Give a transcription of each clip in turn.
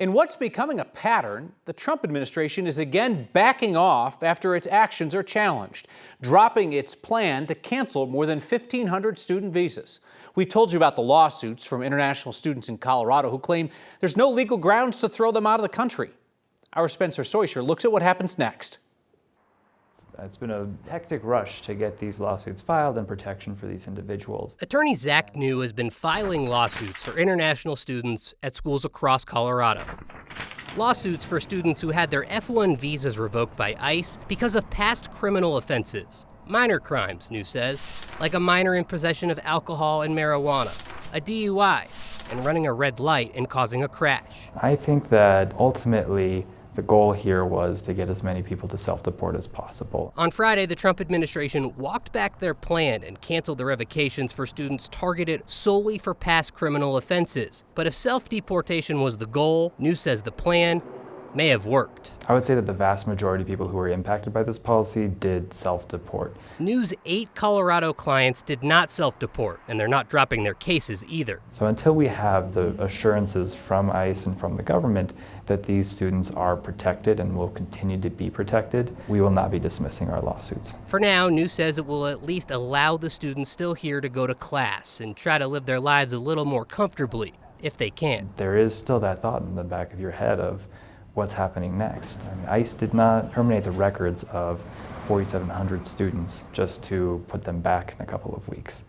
In what's becoming a pattern, the Trump administration is again backing off after its actions are challenged, dropping its plan to cancel more than 1,500 student visas. We've told you about the lawsuits from international students in Colorado who claim there's no legal grounds to throw them out of the country. Our Spencer Soisher looks at what happens next. It's been a hectic rush to get these lawsuits filed and protection for these individuals. Attorney Zach New has been filing lawsuits for international students at schools across Colorado. Lawsuits for students who had their F-1 visas revoked by ICE because of past criminal offenses. Minor crimes, New says, like a minor in possession of alcohol and marijuana, a DUI, and running a red light and causing a crash. I think that ultimately the goal here was to get as many people to self-deport as possible. On Friday, the Trump administration walked back their plan and canceled the revocations for students targeted solely for past criminal offenses. But if self-deportation was the goal, New says the plan may have worked. I would say that the vast majority of people who were impacted by this policy did self-deport. New's 8 Colorado clients did not self-deport, and they're not dropping their cases either. So until we have the assurances from ICE and from the government that these students are protected and will continue to be protected, we will not be dismissing our lawsuits. For now, New says it will at least allow the students still here to go to class and try to live their lives a little more comfortably, if they can. There is still that thought in the back of your head of what's happening next. I mean, ICE did not terminate the records of 4,700 students just to put them back in a couple of weeks.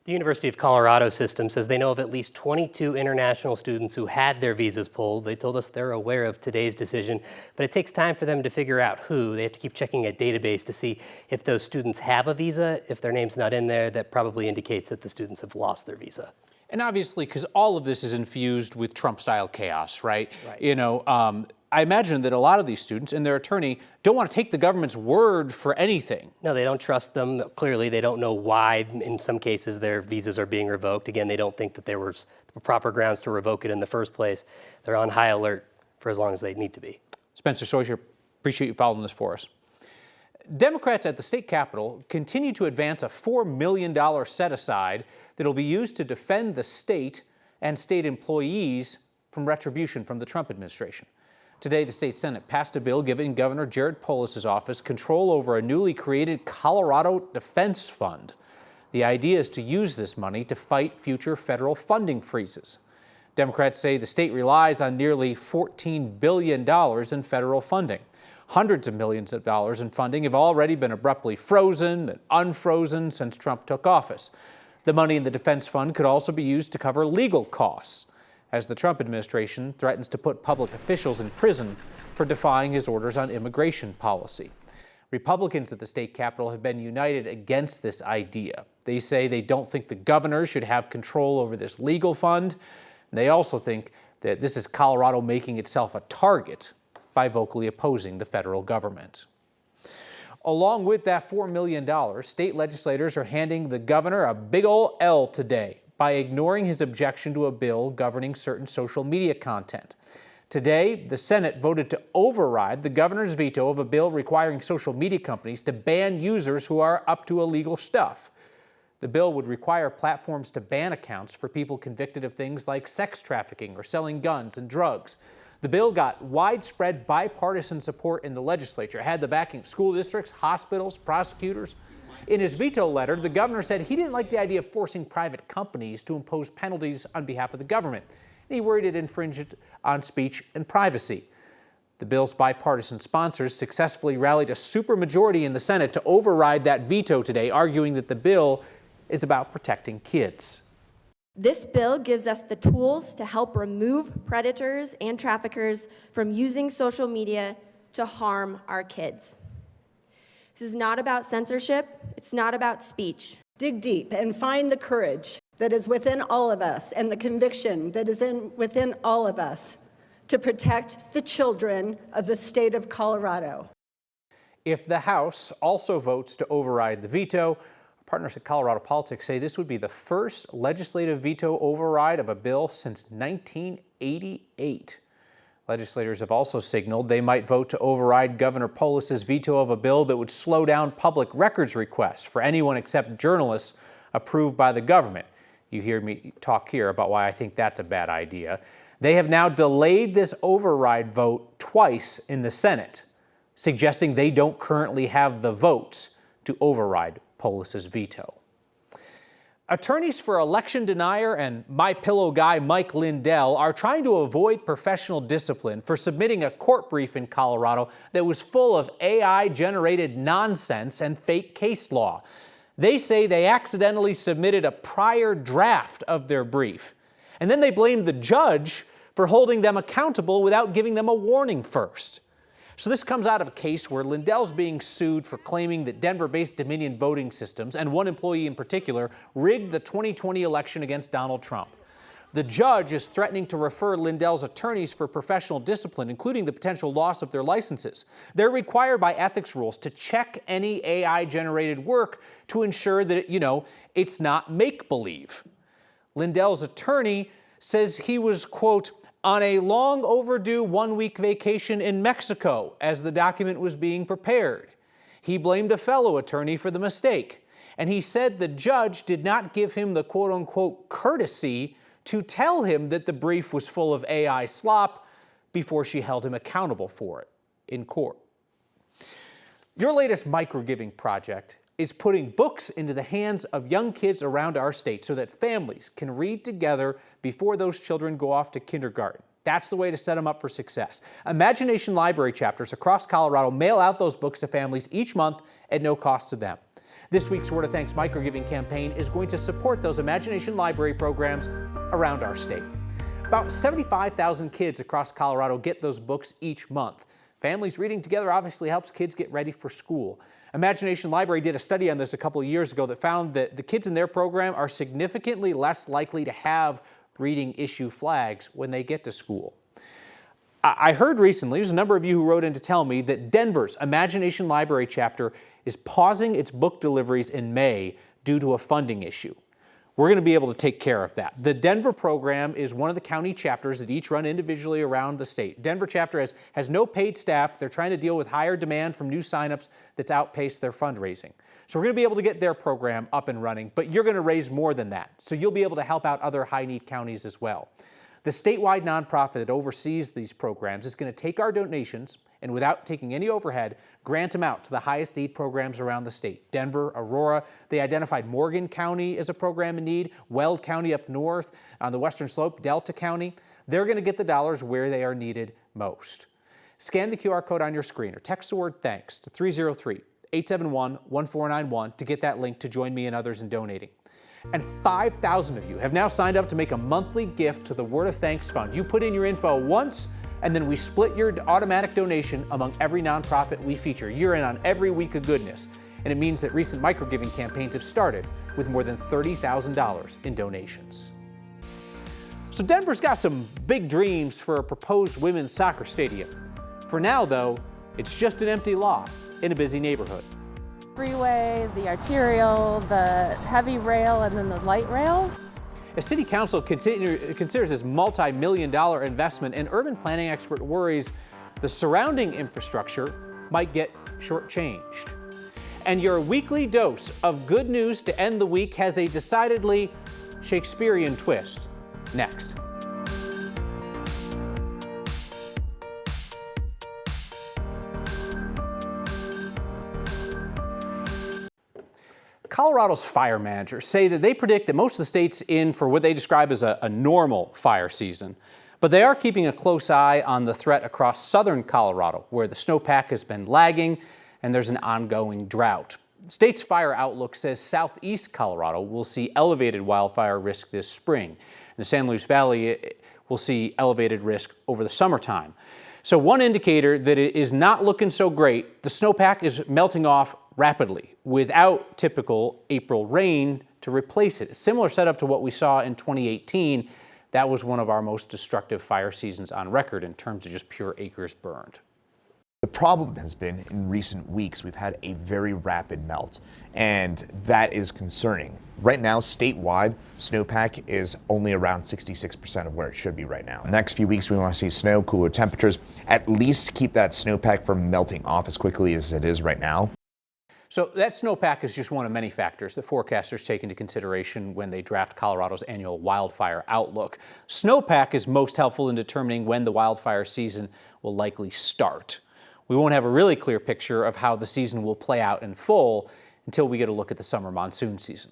The University of Colorado system says they know of at least 22 international students who had their visas pulled. They told us they're aware of today's decision, but it takes time for them to figure out who. They have to keep checking a database to see if those students have a visa. If their name's not in there, that probably indicates that the students have lost their visa. And obviously, because all of this is infused with Trump-style chaos, right? Right. You know, I imagine that a lot of these students and their attorney don't want to take the government's word for anything. No, they don't trust them. Clearly, they don't know why, in some cases, their visas are being revoked. Again, they don't think that there was proper grounds to revoke it in the first place. They're on high alert for as long as they need to be. Spencer Soisher, appreciate you following this for us. Democrats at the state capitol continue to advance a $4 million set-aside that will be used to defend the state and state employees from retribution from the Trump administration. Today, the state Senate passed a bill giving Governor Jared Polis's office control over a newly created Colorado Defense Fund. The idea is to use this money to fight future federal funding freezes. Democrats say the state relies on nearly $14 billion in federal funding. Hundreds of millions of dollars in funding have already been abruptly frozen and unfrozen since Trump took office. The money in the defense fund could also be used to cover legal costs, as the Trump administration threatens to put public officials in prison for defying his orders on immigration policy. Republicans at the state capitol have been united against this idea. They say they don't think the governor should have control over this legal fund. And they also think that this is Colorado making itself a target by vocally opposing the federal government. Along with that $4 million, state legislators are handing the governor a big ol' L today by ignoring his objection to a bill governing certain social media content. Today, the Senate voted to override the governor's veto of a bill requiring social media companies to ban users who are up to illegal stuff. The bill would require platforms to ban accounts for people convicted of things like sex trafficking or selling guns and drugs. The bill got widespread bipartisan support in the legislature, had the backing of school districts, hospitals, prosecutors. In his veto letter, the governor said he didn't like the idea of forcing private companies to impose penalties on behalf of the government. And he worried it infringed on speech and privacy. The bill's bipartisan sponsors successfully rallied a supermajority in the Senate to override that veto today, arguing that the bill is about protecting kids. This bill gives us the tools to help remove predators and traffickers from using social media to harm our kids. This is not about censorship. It's not about speech. Dig deep and find the courage that is within all of us and the conviction that is within all of us to protect the children of the state of Colorado. If the House also votes to override the veto, partners at Colorado Politics say this would be the first legislative veto override of a bill since 1988. Legislators have also signaled they might vote to override Governor Polis's veto of a bill that would slow down public records requests for anyone except journalists approved by the government. You hear me talk here about why I think that's a bad idea. They have now delayed this override vote twice in the Senate, suggesting they don't currently have the votes to override Polis's veto. Attorneys for election denier and My Pillow guy Mike Lindell are trying to avoid professional discipline for submitting a court brief in Colorado that was full of AI-generated nonsense and fake case law. They say they accidentally submitted a prior draft of their brief, and then they blamed the judge for holding them accountable without giving them a warning first. So this comes out of a case where Lindell's being sued for claiming that Denver-based Dominion voting systems, and one employee in particular, rigged the 2020 election against Donald Trump. The judge is threatening to refer Lindell's attorneys for professional discipline, including the potential loss of their licenses. They're required by ethics rules to check any AI-generated work to ensure that, it's not make-believe. Lindell's attorney says he was, quote, on a long overdue one-week vacation in Mexico as the document was being prepared. He blamed a fellow attorney for the mistake, and he said the judge did not give him the quote-unquote courtesy to tell him that the brief was full of AI slop before she held him accountable for it in court. Your latest microgiving project is putting books into the hands of young kids around our state so that families can read together before those children go off to kindergarten. That's the way to set them up for success. Imagination Library chapters across Colorado mail out those books to families each month at no cost to them. This week's Word of Thanks microgiving campaign is going to support those Imagination Library programs around our state. About 75,000 kids across Colorado get those books each month. Families reading together obviously helps kids get ready for school. Imagination Library did a study on this a couple of years ago that found that the kids in their program are significantly less likely to have reading issue flags when they get to school. I heard recently, there's a number of you who wrote in to tell me that Denver's Imagination Library chapter is pausing its book deliveries in May due to a funding issue. We're going to be able to take care of that. The Denver program is one of the county chapters that each run individually around the state. Denver chapter has no paid staff. They're trying to deal with higher demand from new signups that's outpaced their fundraising. So we're going to be able to get their program up and running, but you're going to raise more than that. So you'll be able to help out other high-need counties as well. The statewide nonprofit that oversees these programs is going to take our donations and, without taking any overhead, grant them out to the highest need programs around the state. Denver, Aurora, they identified Morgan County as a program in need, Weld County up north, on the western slope, Delta County. They're going to get the dollars where they are needed most. Scan the QR code on your screen or text the word THANKS to 303-871-1491 to get that link to join me and others in donating. And 5,000 of you have now signed up to make a monthly gift to the Word of Thanks Fund. You put in your info once, and then we split your automatic donation among every nonprofit we feature. You're in on every week of goodness. And it means that recent microgiving campaigns have started with more than $30,000 in donations. So Denver's got some big dreams for a proposed women's soccer stadium. For now, though, it's just an empty lot in a busy neighborhood. Freeway, the arterial, the heavy rail, and then the light rail. As City Council considers this multi-million-dollar investment, an urban planning expert worries the surrounding infrastructure might get shortchanged. And your weekly dose of good news to end the week has a decidedly Shakespearean twist. Next. Colorado's fire managers say that they predict that most of the state's in for what they describe as a normal fire season. But they are keeping a close eye on the threat across southern Colorado, where the snowpack has been lagging and there's an ongoing drought. The state's fire outlook says southeast Colorado will see elevated wildfire risk this spring. In the San Luis Valley, will see elevated risk over the summertime. So one indicator that it is not looking so great, the snowpack is melting off rapidly without typical April rain to replace it. A similar setup to what we saw in 2018. That was one of our most destructive fire seasons on record in terms of just pure acres burned. The problem has been in recent weeks we've had a very rapid melt, and that is concerning. Right now, statewide, snowpack is only around 66% of where it should be right now. Next few weeks, we want to see snow, cooler temperatures, at least keep that snowpack from melting off as quickly as it is right now. So that snowpack is just one of many factors that forecasters take into consideration when they draft Colorado's annual wildfire outlook. Snowpack is most helpful in determining when the wildfire season will likely start. We won't have a really clear picture of how the season will play out in full until we get a look at the summer monsoon season.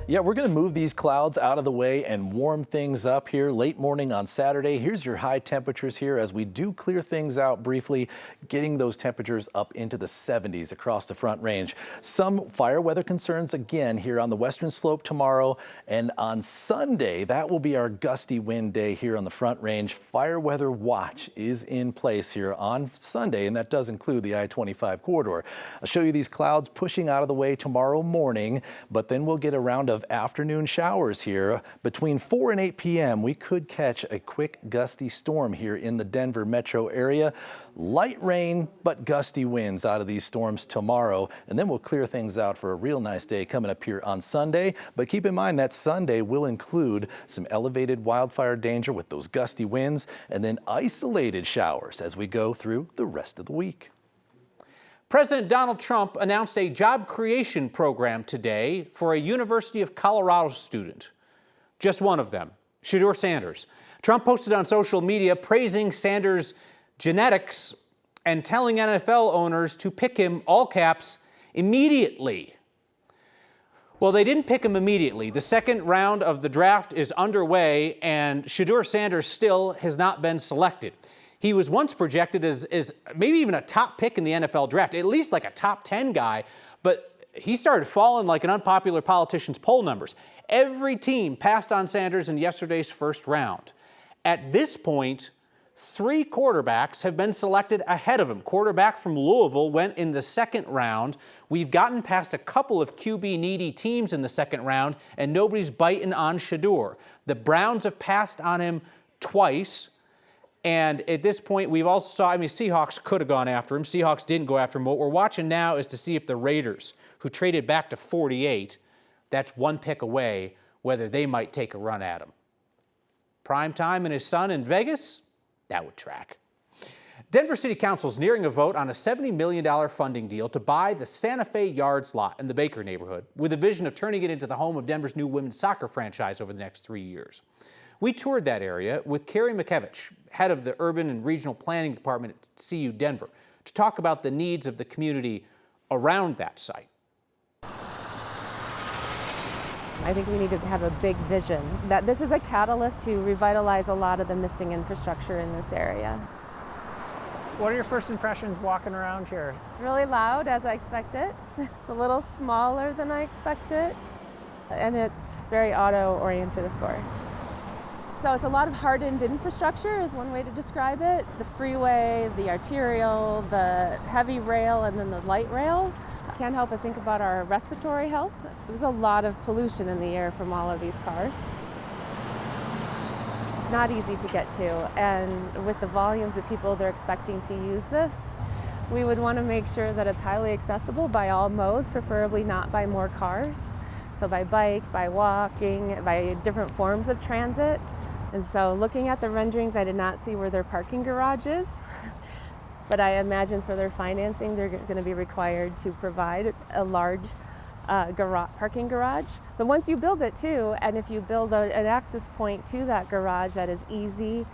Yeah, we're going to move these clouds out of the way and warm things up here late morning on Saturday. Here's your high temperatures here as we do clear things out briefly, getting those temperatures up into the 70s across the Front Range. Some fire weather concerns again here on the western slope tomorrow, and on Sunday, that will be our gusty wind day here on the Front Range. Fire weather watch is in place here on Sunday, and that does include the I-25 corridor. I'll show you these clouds pushing out of the way tomorrow morning, but then we'll get a round of afternoon showers here. Between 4 and 8 p.m., we could catch a quick gusty storm here in the Denver metro area. Light rain, but gusty winds out of these storms tomorrow. And then we'll clear things out for a real nice day coming up here on Sunday. But keep in mind that Sunday will include some elevated wildfire danger with those gusty winds and then isolated showers as we go through the rest of the week. President Donald Trump announced a job creation program today for a University of Colorado student. Just one of them, Shedeur Sanders. Trump posted on social media praising Sanders' genetics and telling NFL owners to pick him, all caps, immediately. Well, they didn't pick him immediately. The second round of the draft is underway, and Shedeur Sanders still has not been selected. He was once projected as maybe even a top pick in the NFL draft, at least like a top 10 guy, but he started falling like an unpopular politician's poll numbers. Every team passed on Sanders in yesterday's first round. At this point, 3 quarterbacks have been selected ahead of him. Quarterback from Louisville went in the second round. We've gotten past a couple of QB-needy teams in the second round, and nobody's biting on Shedeur. The Browns have passed on him twice. And at this point, we've also saw, Seahawks could have gone after him. Seahawks didn't go after him. What we're watching now is to see if the Raiders, who traded back to 48, that's 1 pick away, whether they might take a run at him. Prime time and his son in Vegas, that would track. Denver City Council is nearing a vote on a $70 million funding deal to buy the Santa Fe Yards lot in the Baker neighborhood, with a vision of turning it into the home of Denver's new women's soccer franchise over the next 3 years. We toured that area with Carrie McKevich, head of the Urban and Regional Planning Department at CU Denver, to talk about the needs of the community around that site. I think we need to have a big vision that this is a catalyst to revitalize a lot of the missing infrastructure in this area. What are your first impressions walking around here? It's really loud, as I expected. It's a little smaller than I expected, and it's very auto-oriented, of course. So it's a lot of hardened infrastructure is one way to describe it. The freeway, the arterial, the heavy rail, and then the light rail. I can't help but think about our respiratory health. There's a lot of pollution in the air from all of these cars. It's not easy to get to, and with the volumes of people they're expecting to use this, we would want to make sure that it's highly accessible by all modes, preferably not by more cars. So by bike, by walking, by different forms of transit. And so looking at the renderings, I did not see where their parking garage is, but I imagine for their financing, they're going to be required to provide a large parking garage. But once you build it too, and if you build an access point to that garage that is easy,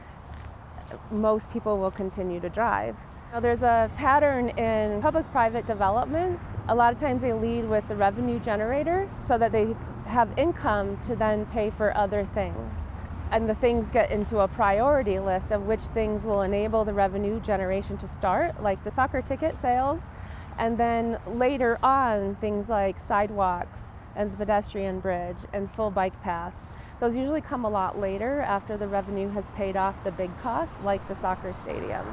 most people will continue to drive. Now, there's a pattern in public-private developments. A lot of times they lead with the revenue generator so that they have income to then pay for other things. And the things get into a priority list of which things will enable the revenue generation to start, like the soccer ticket sales. And then later on, things like sidewalks and the pedestrian bridge and full bike paths. Those usually come a lot later after the revenue has paid off the big costs, like the soccer stadium.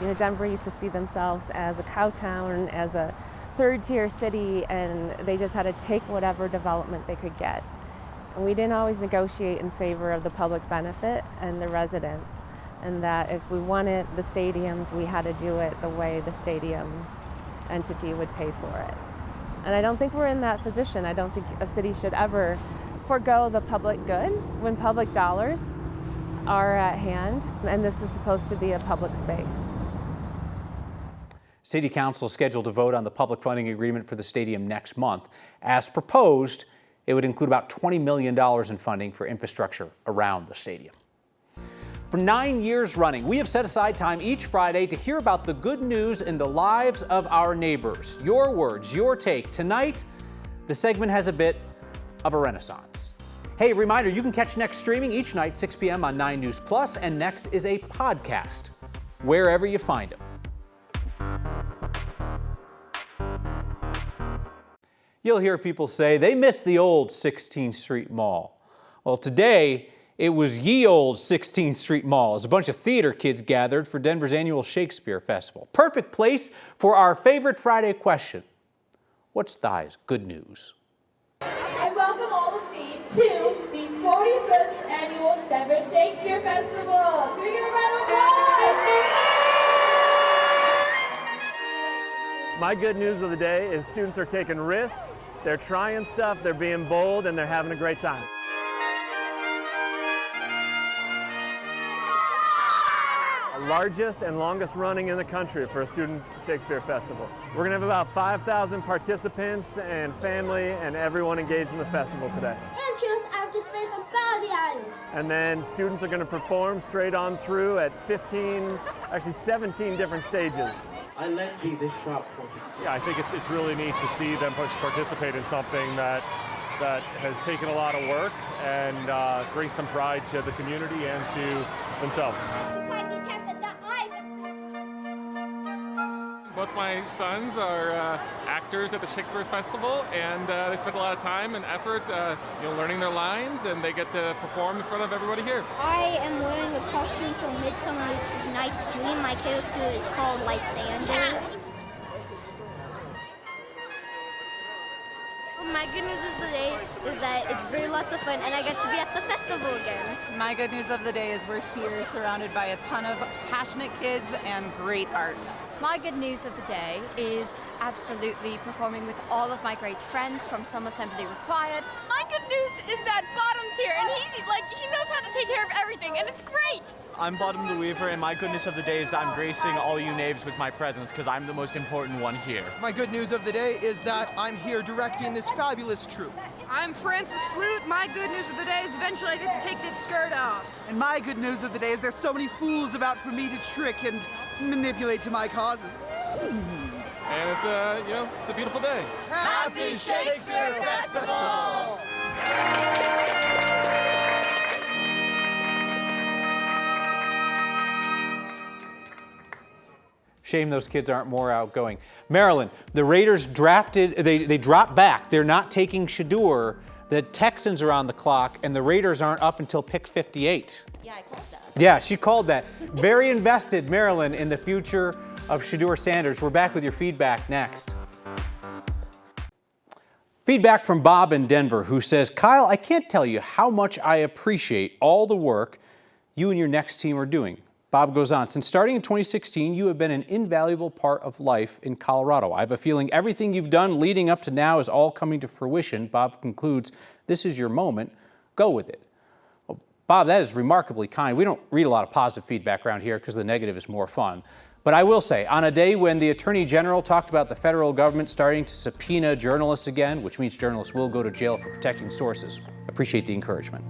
You know, Denver used to see themselves as a cow town, as a third-tier city, and they just had to take whatever development they could get. And we didn't always negotiate in favor of the public benefit and the residents, and that if we wanted the stadiums, we had to do it the way the stadium entity would pay for it. And I don't think we're in that position. I don't think a city should ever forego the public good when public dollars are at hand, and this is supposed to be a public space. City Council is scheduled to vote on the public funding agreement for the stadium next month. As proposed, it would include about $20 million in funding for infrastructure around the stadium. For 9 years running, we have set aside time each Friday to hear about the good news in the lives of our neighbors. Your words, your take. Tonight, the segment has a bit of a renaissance. Hey, reminder, you can catch Next streaming each night, 6 p.m. on 9 News Plus, and Next is a podcast, wherever you find them. You'll hear people say they miss the old 16th Street Mall. Well, today, it was ye old 16th Street Mall as a bunch of theater kids gathered for Denver's annual Shakespeare Festival. Perfect place for our favorite Friday question. What's Thi's good news? I welcome all of thee to the 41st annual Denver Shakespeare Festival. Can we give a round of applause? My good news of the day is students are taking risks, they're trying stuff, they're being bold, and they're having a great time. The largest and longest running in the country for a student Shakespeare Festival. We're going to have about 5,000 participants and family and everyone engaged in the festival today. Entrance after space on Bally Island. And then students are going to perform straight on through at 17 different stages. I lent thee this sharp point. Yeah, I think it's really neat to see them participate in something that has taken a lot of work and brings some pride to the community and to themselves. Both my sons are actors at the Shakespeare Festival, and they spent a lot of time and effort learning their lines, and they get to perform in front of everybody here. I am wearing a costume from Midsummer Night's Dream. My character is called Lysander. My good news of the day is that it's very lots of fun and I get to be at the festival again. My good news of the day is we're here surrounded by a ton of passionate kids and great art. My good news of the day is absolutely performing with all of my great friends from Some Assembly Required. My good news is that Bottom's here and he knows how to take care of everything and it's great. I'm Bottom the Weaver, and my goodness of the day is that I'm gracing all you knaves with my presence because I'm the most important one here. My good news of the day is that I'm here directing this fabulous troupe. I'm Francis Flute. My good news of the day is eventually I get to take this skirt off. And my good news of the day is there's so many fools about for me to trick and manipulate to my causes. And it's a beautiful day. Happy Shakespeare Festival! Shame those kids aren't more outgoing. Maryland, the Raiders they dropped back. They're not taking Shedeur. The Texans are on the clock, and the Raiders aren't up until pick 58. Yeah, I called that. Yeah, she called that. Very invested, Maryland, in the future of Shedeur Sanders. We're back with your feedback next. Feedback from Bob in Denver, who says, Kyle, I can't tell you how much I appreciate all the work you and your next team are doing. Bob goes on, since starting in 2016, you have been an invaluable part of life in Colorado. I have a feeling everything you've done leading up to now is all coming to fruition. Bob concludes, this is your moment. Go with it. Well, Bob, that is remarkably kind. We don't read a lot of positive feedback around here because the negative is more fun. But I will say, on a day when the Attorney General talked about the federal government starting to subpoena journalists again, which means journalists will go to jail for protecting sources, I appreciate the encouragement.